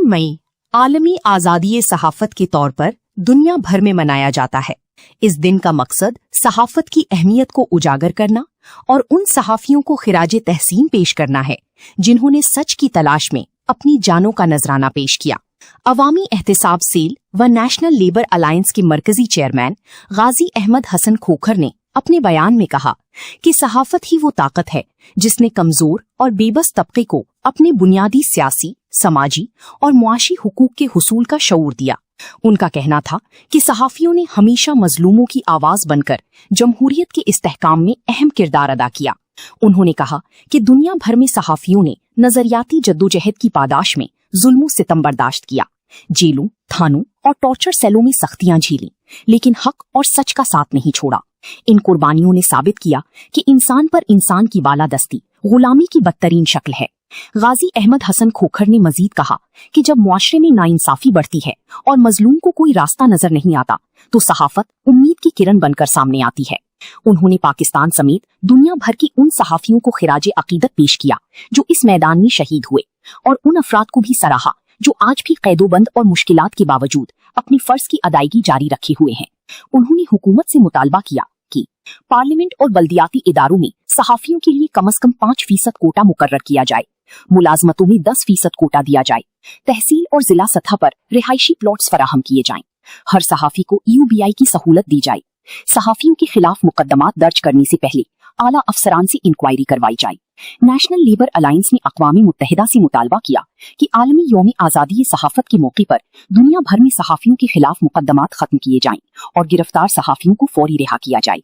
3 मई आलमी आज़ादी सहाफ़त के तौर पर दुनिया भर में मनाया जाता है। इस दिन का मकसद सहाफ़त की अहमियत को उजागर करना और उन सहाफ़ियों को खिराज तहसीन पेश करना है जिन्होंने सच की तलाश में अपनी जानों का नजराना पेश किया। अवामी एहतिसाब सेल व नेशनल लेबर अलायंस के मरकजी चेयरमैन गाजी अहमद हसन खोखर ने अपने बयान में कहा कि सहाफ़त ही वो ताकत है जिसने कमजोर और बेबस तबके को अपने बुनियादी सियासी, समाजी और मुआशी हुकूक के हुसूल का शऊर दिया। उनका कहना था कि सहाफ़ियों ने हमेशा मजलूमों की आवाज बनकर जमहूरियत के इस्तेहकाम में अहम किरदार अदा किया। उन्होंने कहा कि दुनिया भर में सहाफ़ियों ने नजरियाती जद्दोजहद की पादाश में जुल्म सितम बर्दाश्त किया, जेलों, थानों और टॉर्चर सेलों में सख्तियां झेली, लेकिन हक और सच का साथ नहीं छोड़ा। इन कुर्बानियों ने साबित किया कि इंसान पर इंसान की बालादस्ती गुलामी की बदतरीन शक्ल है। गाजी अहमद हसन खोखर ने मजीद कहा कि जब मुआशरे में नाइंसाफी बढ़ती है और मजलूम को कोई रास्ता नजर नहीं आता तो सहाफत उम्मीद की किरण बनकर सामने आती है। उन्होंने पाकिस्तान समेत दुनिया भर की उन सहाफियों को खिराजे अकीदत पेश किया जो इस मैदान में शहीद हुए और उन अफराद को भी सराहा जो आज भी कैदोबंद और मुश्किलात के बावजूद अपनी फर्ज की अदायगी जारी रखे हुए हैं। उन्होंने हुकूमत से मुतालबा किया कि पार्लियामेंट और बल्दियाती इदारों में सहाफियों के लिए कम से कम 5% कोटा मुकर्रर किया जाए, मुलाजमतों में 10% कोटा दिया जाए, तहसील और जिला सतह पर रिहायशी प्लॉट्स फराहम किए जाएं, हर सहाफी को UBI की सहूलत दी जाए, सहाफियों के खिलाफ मुकदमात दर्ज करने से पहले आला अफसरान से इंक्वायरी करवाई जाए। नेशनल लेबर अलायंस ने अक़वामी मुत्तहिदा से मुतालबा किया कि आलमी यौम आज़ादी सहाफत के मौके पर दुनिया भर में सहाफियों के खिलाफ मुकदमात खत्म किए जाएं और गिरफ्तार सहाफियों को फौरी रिहा किया जाए।